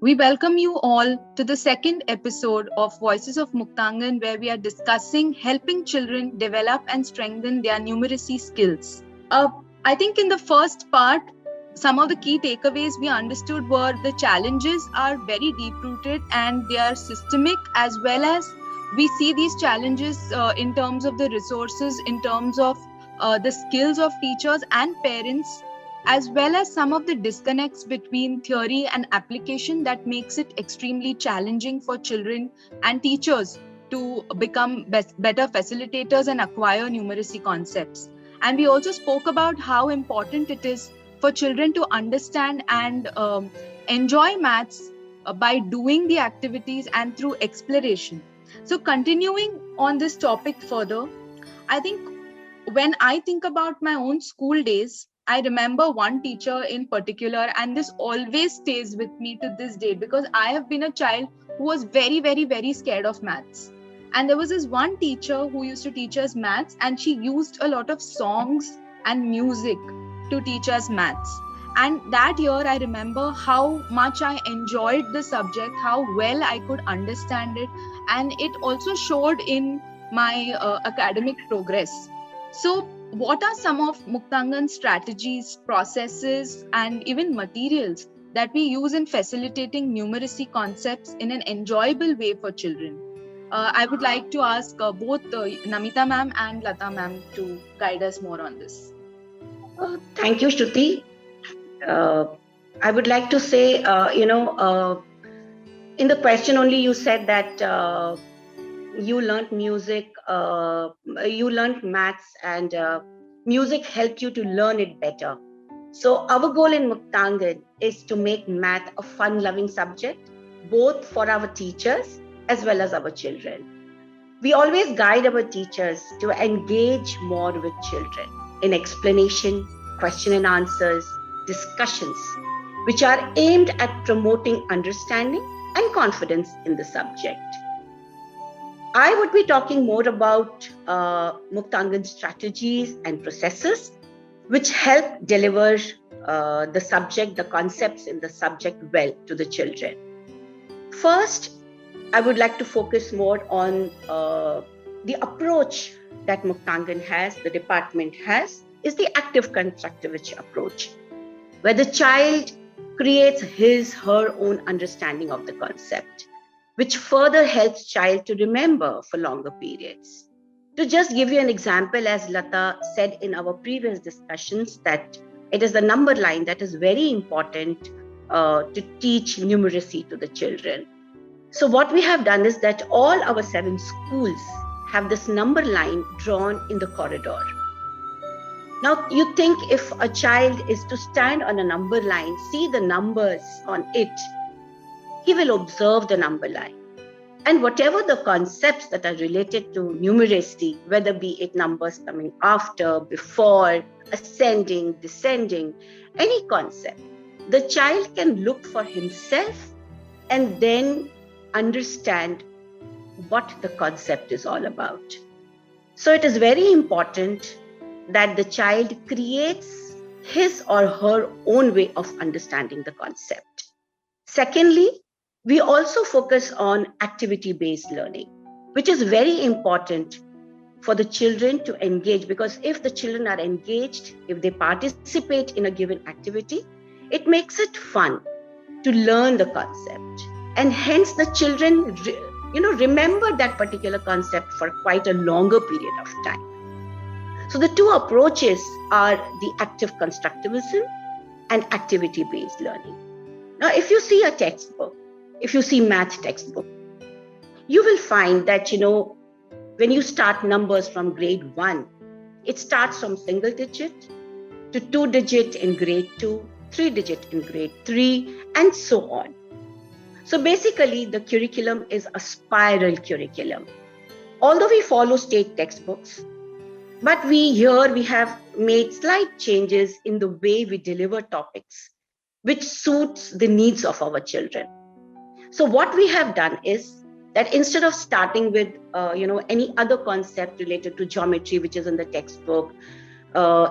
We welcome you all to the second episode of Voices of Muktangan, where we are discussing helping children develop and strengthen their numeracy skills. I think in the first part, some of the key takeaways we understood were the challenges are very deep rooted and they are systemic, as well as we see these challenges in terms of the resources, in terms of the skills of teachers and parents, as well as some of the disconnects between theory and application that makes it extremely challenging for children and teachers to become better facilitators and acquire numeracy concepts. And we also spoke about how important it is for children to understand and enjoy maths by doing the activities and through exploration. So continuing on this topic further, I think when I think about my own school days, I remember one teacher in particular, and this always stays with me to this day because I have been a child who was very, very, very scared of maths. And there was this one teacher who used to teach us maths, and she used a lot of songs and music to teach us maths. And that year, I remember how much I enjoyed the subject, how well I could understand it, and it also showed in my academic progress. So, what are some of Muktangan's strategies, processes, and even materials that we use in facilitating numeracy concepts in an enjoyable way for children? I would like to ask both Namita ma'am and Lata ma'am to guide us more on this. Thank you, Shruti. I would like to say, in the question only you said that you learned music, you learned maths, and music helped you to learn it better. So our goal in Muktangan is to make math a fun-loving subject, both for our teachers as well as our children. We always guide our teachers to engage more with children in explanation, question and answers, discussions, which are aimed at promoting understanding and confidence in the subject. I would be talking more about Muktangan strategies and processes which help deliver the subject, the concepts in the subject well to the children. First, I would like to focus more on the approach that Muktangan has, the department has, is the active constructivist approach, where the child creates her own understanding of the concept, which further helps child to remember for longer periods. To just give you an example, as Lata said in our previous discussions, that it is the number line that is very important to teach numeracy to the children. So what we have done is that all our 7 schools have this number line drawn in the corridor. Now, you think if a child is to stand on a number line, see the numbers on it, he will observe the number line. And whatever the concepts that are related to numeracy, whether be it numbers coming after, before, ascending, descending, any concept, the child can look for himself and then understand what the concept is all about. So it is very important that the child creates his or her own way of understanding the concept. Secondly, we also focus on activity-based learning, which is very important for the children to engage, because if the children are engaged, if they participate in a given activity, it makes it fun to learn the concept. And hence the children remember that particular concept for quite a longer period of time. So the two approaches are the active constructivism and activity-based learning. Now, if you see a textbook, if you see math textbook, you will find that, when you start numbers from grade 1, it starts from single digit to 2 digit in grade 2, 3 digit in grade 3, and so on. So basically, the curriculum is a spiral curriculum. Although we follow state textbooks, but we have made slight changes in the way we deliver topics, which suits the needs of our children. So what we have done is that instead of starting with any other concept related to geometry, which is in the textbook,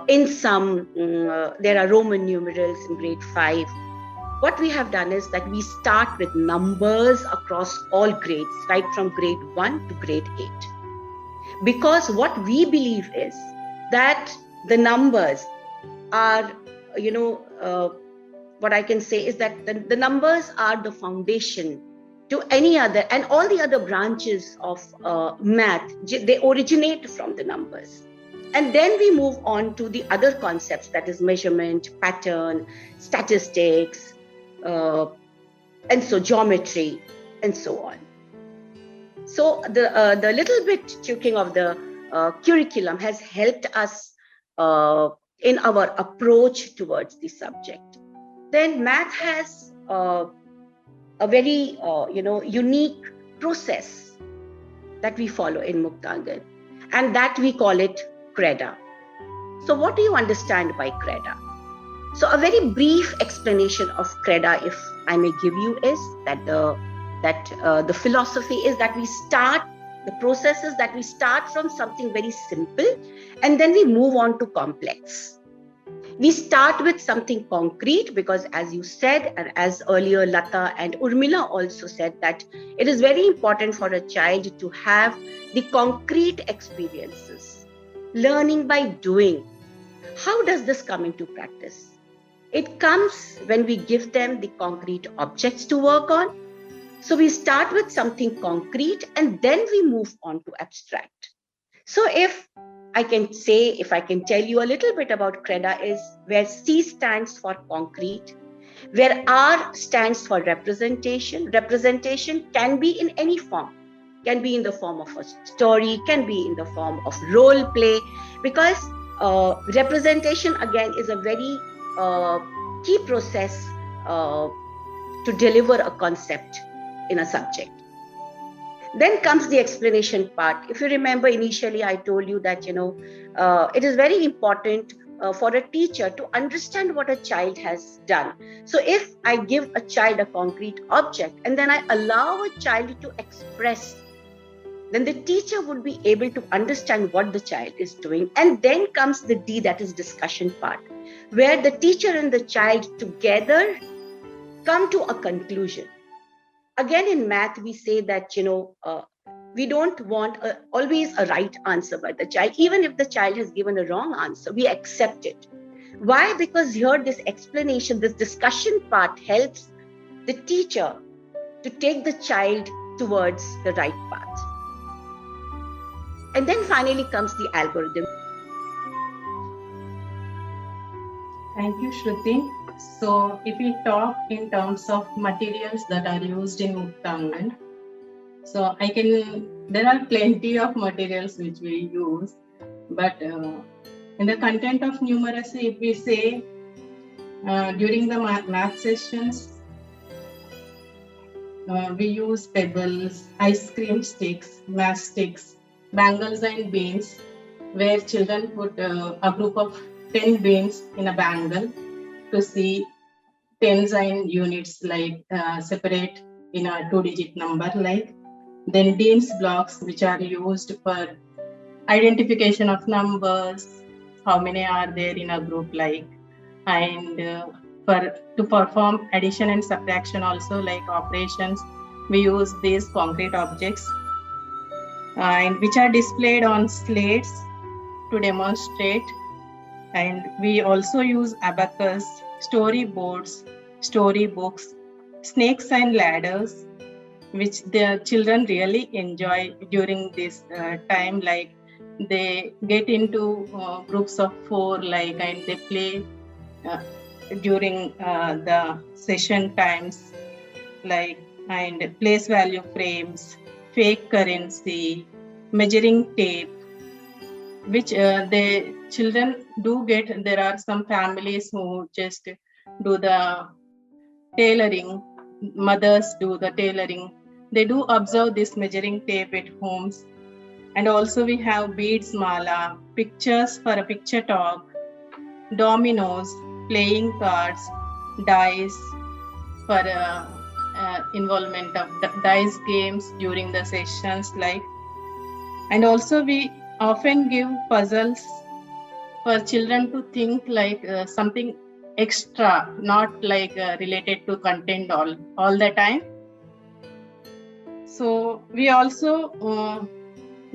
in some there are Roman numerals in grade 5. what we have done is that we start with numbers across all grades, right from grade 1 to grade 8. Because what we believe is that the numbers are, what I can say is that the numbers are the foundation to any other, and all the other branches of math, they originate from the numbers. And then we move on to the other concepts, that is measurement, pattern, statistics, and so geometry, and so on. So the little bit tweaking of the curriculum has helped us in our approach towards the subject. Then math has a very unique process that we follow in Muktangan, and that we call it CREDA. So what do you understand by CREDA? So a very brief explanation of CREDA, if I may give you, is that the philosophy is that the process is that we start from something very simple and then we move on to complex. We start with something concrete because, as you said, and as earlier Lata and Urmila also said, that it is very important for a child to have the concrete experiences, learning by doing. How does this come into practice? It comes when we give them the concrete objects to work on. So we start with something concrete and then we move on to abstract. So if I can tell you a little bit about CREDA, is where C stands for concrete, where R stands for representation. Representation can be in any form, can be in the form of a story, can be in the form of role play, because representation again is a very key process to deliver a concept in a subject. Then comes the explanation part. If you remember, initially I told you that it is very important for a teacher to understand what a child has done. So if I give a child a concrete object and then I allow a child to express, then the teacher would be able to understand what the child is doing. And then comes the D, that is discussion part, where the teacher and the child together come to a conclusion. Again, in math, we say that, we don't want always a right answer by the child. Even if the child has given a wrong answer, we accept it. Why? Because here this explanation, this discussion part helps the teacher to take the child towards the right path. And then finally comes the algorithm. Thank you, Shruti. So if we talk in terms of materials that are used in Muktangan, so there are plenty of materials which we use, but in the content of numeracy, if we say during the math sessions, we use pebbles, ice cream sticks, matchsticks, bangles and beans, where children put a group of 10 beans in a bangle to see tens and units, like separate in a 2-digit number, like. Then Dean's blocks, which are used for identification of numbers, how many are there in a group, like. And to perform addition and subtraction also, like operations, we use these concrete objects, and which are displayed on slates to demonstrate. And we also use abacus, storyboards, storybooks, snakes and ladders, which the children really enjoy during this time. Like they get into groups of 4, like, and they play during the session times, like, and place value frames, fake currency, measuring tape, which the children do get. There are some families who just do the tailoring, mothers do the tailoring. They do observe this measuring tape at homes. And also we have beads mala, pictures for a picture talk, dominoes, playing cards, dice for involvement of dice games during the sessions, like. And also we often give puzzles for children to think, like something extra, not like related to content all the time. So we also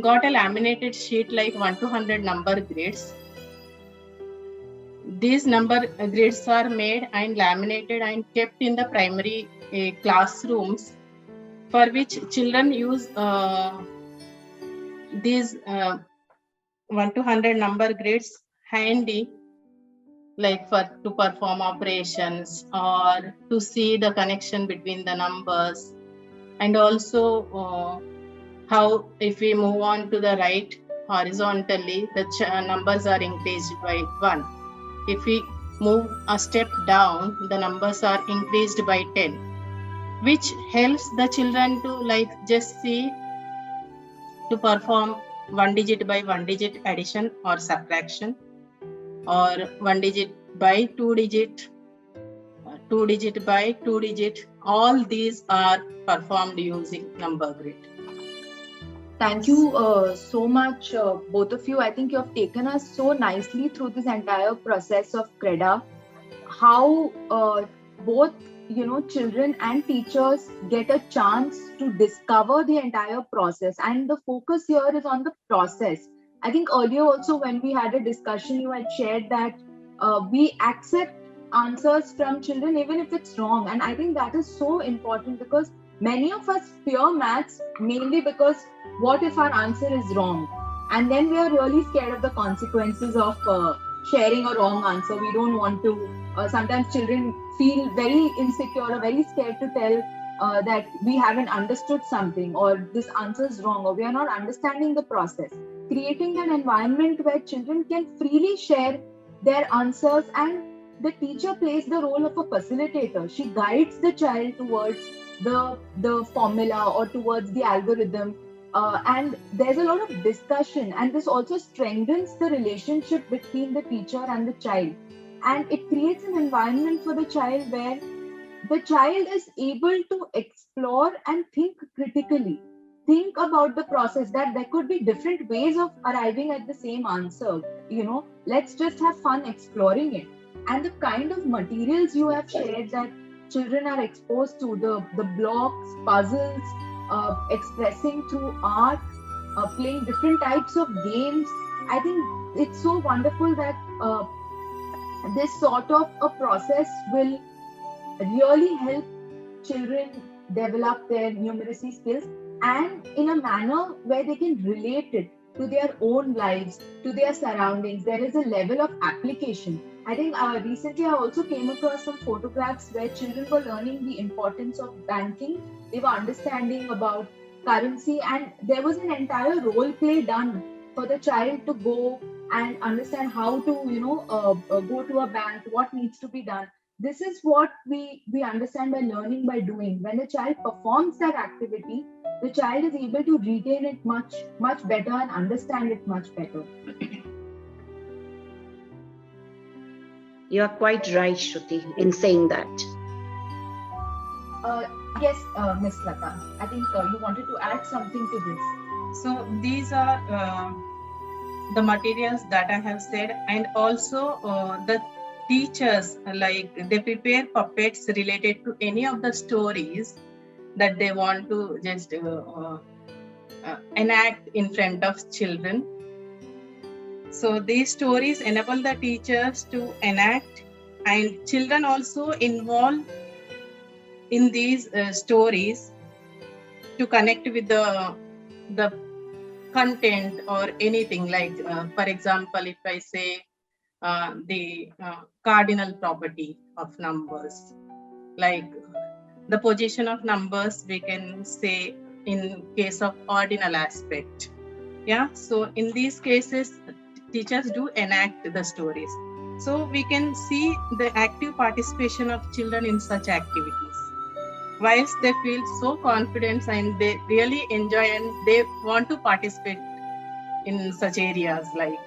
got a laminated sheet like 1 to 100 number grids. These number grids are made and laminated and kept in the primary classrooms, for which children use these 1 to 100 number grids handy, like to perform operations or to see the connection between the numbers, and also how if we move on to the right horizontally, the numbers are increased by 1. If we move a step down, the numbers are increased by 10, which helps the children to like just see to perform 1 digit by 1 digit addition or subtraction, or 1 digit by 2 digit, 2 digit by 2 digit. All these are performed using number grid. Thank you so much, both of you. I think you have taken us so nicely through this entire process of CREDA. How both children and teachers get a chance to discover the entire process, and the focus here is on the process. I think earlier also when we had a discussion, you had shared that we accept answers from children even if it's wrong, and I think that is so important, because many of us fear maths mainly because what if our answer is wrong, and then we are really scared of the consequences of sharing a wrong answer. We don't want to. Sometimes children feel very insecure or very scared to tell that we haven't understood something, or this answer is wrong, or we are not understanding the process. Creating an environment where children can freely share their answers, and the teacher plays the role of a facilitator. She guides the child towards the formula or towards the algorithm. And there's a lot of discussion, and this also strengthens the relationship between the teacher and the child, and it creates an environment for the child where the child is able to explore and think critically, think about the process, that there could be different ways of arriving at the same answer. Let's just have fun exploring it. And the kind of materials you have shared, that children are exposed to, the blocks, puzzles, expressing through art, playing different types of games. I think it's so wonderful that this sort of a process will really help children develop their numeracy skills, and in a manner where they can relate it to their own lives, to their surroundings. There is a level of application. I think recently I also came across some photographs where children were learning the importance of banking. They were understanding about currency, and there was an entire role play done for the child to go and understand how to, go to a bank, what needs to be done. This is what we understand by learning by doing. When a child performs that activity, the child is able to retain it much better and understand it much better. You are quite right, Shruti, in saying that. Yes, Ms.Lata, I think you wanted to add something to this. So these are the materials that I have said, and also the teachers, like they prepare puppets related to any of the stories that they want to just enact in front of children. So these stories enable the teachers to enact, and children also involved in these stories to connect with the content or anything. Like for example, if I say the cardinal property of numbers, like the position of numbers, we can say in case of ordinal aspect. Yeah, so in these cases teachers do enact the stories, so we can see the active participation of children in such activities. Whilst they feel so confident and they really enjoy and they want to participate in such areas, like.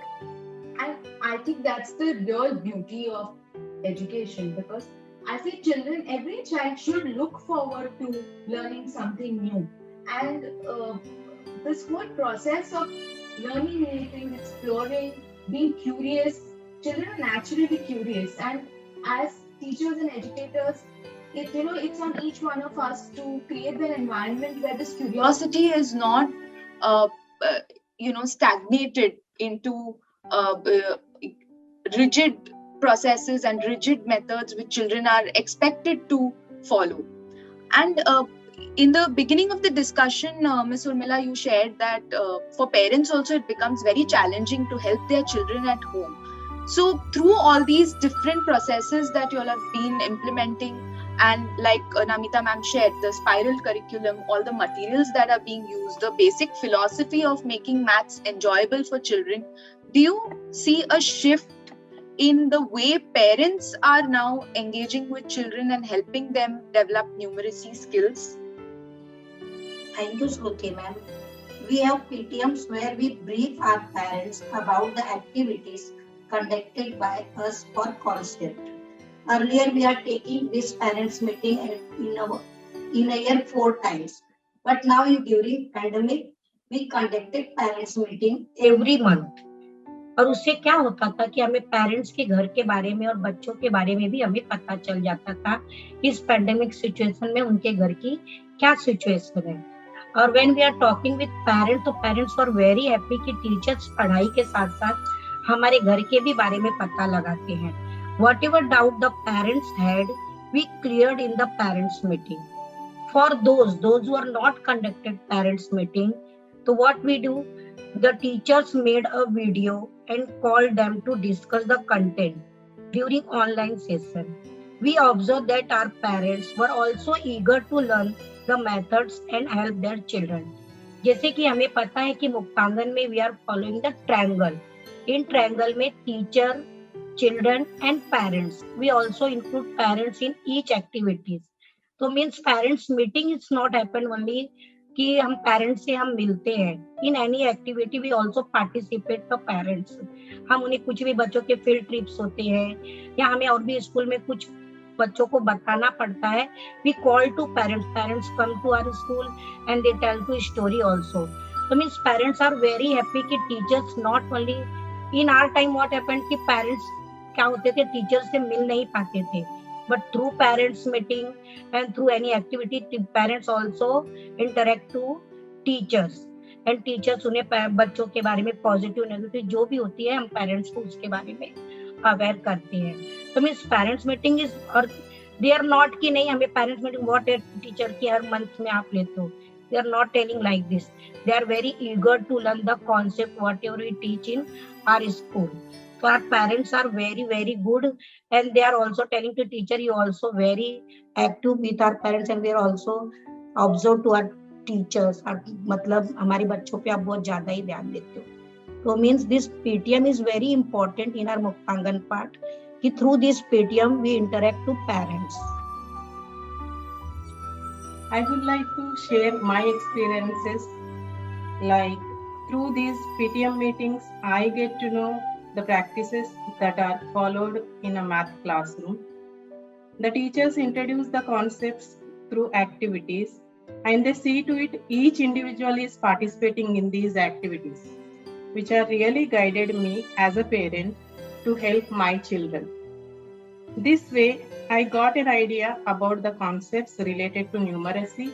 And I think that's the real beauty of education, because as a children, every child should look forward to learning something new. And this whole process of learning anything, exploring, being curious, children are naturally curious. And as teachers and educators, it's on each one of us to create an environment where this curiosity is not stagnated into rigid processes and rigid methods which children are expected to follow. And in the beginning of the discussion, Ms.Urmila, you shared that for parents also it becomes very challenging to help their children at home. So through all these different processes that you all have been implementing, and like Namita ma'am shared, the spiral curriculum, all the materials that are being used, the basic philosophy of making maths enjoyable for children, do you see a shift in the way parents are now engaging with children and helping them develop numeracy skills? Thank you, Shruti ma'am. We have PTMs where we brief our parents about the activities conducted by us for concept. Earlier, we are taking this parents meeting in a year 4 times. But now during pandemic, we conducted parents meeting every month. और उससे क्या होता था कि हमें parents के घर के बारे में और बच्चों के बारे में भी हमें पता चल जाता था इस पैंडेमिक सिचुएशन में उनके घर की क्या सिचुएशन है. और when we are talking with parents, तो पेरेंट्स आर वेरी हैप्पी कि टीचर्स पढ़ाई के साथ साथ हमारे घर के भी बारे में पता लगाते हैं. Whatever doubt the parents had, we cleared in the parents meeting. For those who are not conducted parents meeting, so what we do, the teachers made a video and called them to discuss the content during online session. We observed that our parents were also eager to learn the methods and help their children. जैसे कि हमें पता है कि मुक्तांगन में we are following the triangle. In triangle में teacher, children and parents. We also include parents in each activities. So means parents meeting is not happen only कि हम parents से हम मिलते हैं. In any activity we also participate the parents. हम उन्हें कुछ भी बच्चों के field trips होते हैं या हमें और भी स्कूल में कुछ बच्चों को बताना पड़ता है. We call to parents. Parents come to our school and they tell to story also. So means parents are very happy कि teachers not only in our time what happened कि parents क्या होते थे टीचर से मिल नहीं पाते थे. But through parents meeting and through any activity parents also interact to teachers and teachers उन्हें बच्चों के बारे में पॉजिटिव नेगेटिव जो भी होती है हम पेरेंट्स को उसके बारे में अवेयर करते हैं. तो मीन्स पेरेंट्स मीटिंग इज और दे आर नॉट कि नहीं हमें पेरेंट्स मीटिंग व्हाट है टीचर की हर मंथ में आप लेते हो. They are not telling like this. They are very eager to learn the concept whatever we teach in our school. So our parents are very, very good and they are also telling to teacher, you also very active with our parents and they are also observe to our teachers. मतलब हमारे बच्चों पे आप बहुत ज्यादा ही ध्यान देते हो. So means this PTM is very important in our Muktangan part. कि through this PTM we interact to parents. I would like to share my experiences. Like through these PTM meetings, I get to know the practices that are followed in a math classroom. The teachers introduce the concepts through activities and they see to it each individual is participating in these activities, which are really guided me as a parent to help my children. This way, I got an idea about the concepts related to numeracy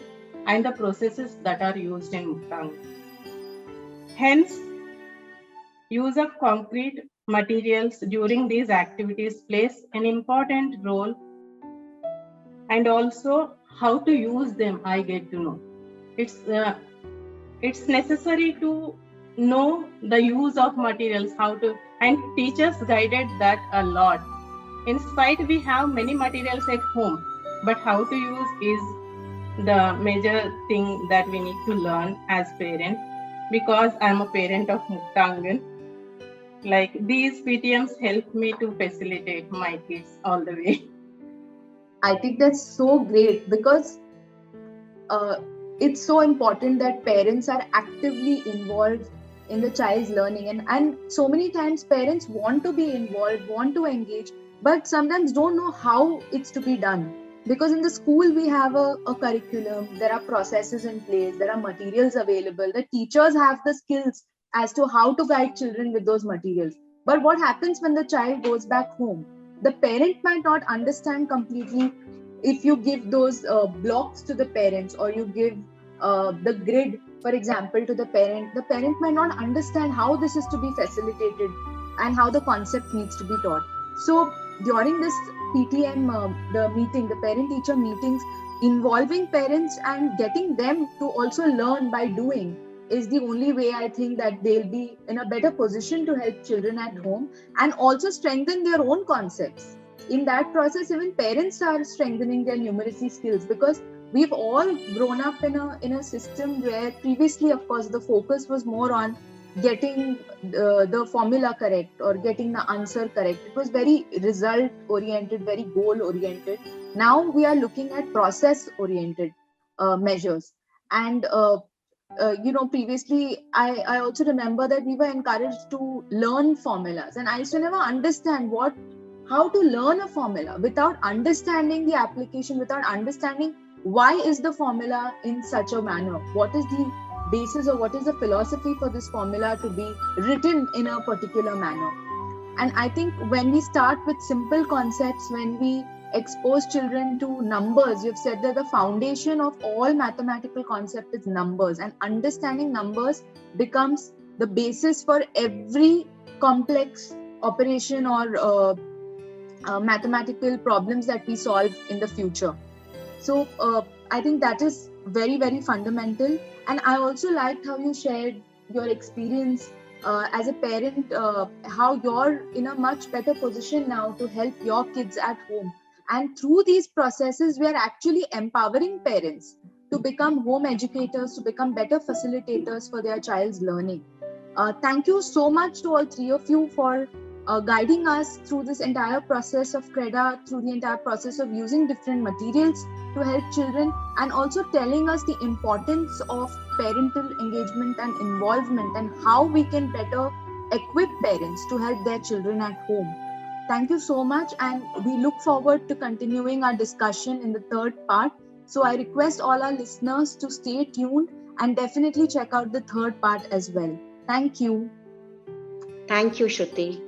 and the processes that are used in Muktangan. Hence, use of concrete materials during these activities plays an important role, and also how to use them I get to know. It's necessary to know the use of materials, how to, and teachers guided that a lot. In spite we have many materials at home, but how to use is the major thing that we need to learn as parents, because I'm a parent of Muktangan. Like these PTMs help me to facilitate my kids all the way. I think that's so great because it's so important that parents are actively involved in the child's learning, and so many times parents want to be involved, want to engage, but sometimes don't know how it's to be done. Because in the school we have a curriculum, there are processes in place, there are materials available, the teachers have the skills as to how to guide children with those materials. But what happens when the child goes back home? the parent might not understand completely. If you give those blocks to the parents, or you give the grid, for example, to the parent might not understand how this is to be facilitated and how the concept needs to be taught. So during this PTM, the meeting, the parent-teacher meetings, involving parents and getting them to also learn by doing is the only way I think that they'll be in a better position to help children at home and also strengthen their own concepts. In that process, even parents are strengthening their numeracy skills, because we've all grown up in a system where previously, of course, the focus was more on getting the formula correct or getting the answer correct. It was very result oriented, very goal oriented. Now we are looking at process oriented measures. And previously I also remember that we were encouraged to learn formulas, and I used to never understand how to learn a formula without understanding the application, without understanding why is the formula in such a manner, what is the basis or what is the philosophy for this formula to be written in a particular manner. And I think when we start with simple concepts, when we expose children to numbers, you've said that the foundation of all mathematical concept is numbers, and understanding numbers becomes the basis for every complex operation or mathematical problems that we solve in the future. So I think that is very, very fundamental. And I also liked how you shared your experience as a parent, how you're in a much better position now to help your kids at home. And through these processes, we are actually empowering parents to become home educators, to become better facilitators for their child's learning. Thank you so much to all three of you for guiding us through this entire process of CREDA, through the entire process of using different materials to help children, and also telling us the importance of parental engagement and involvement and how we can better equip parents to help their children at home. Thank you so much, and we look forward to continuing our discussion in the third part. So I request all our listeners to stay tuned and definitely check out the third part as well. Thank you. Thank you, Shruti.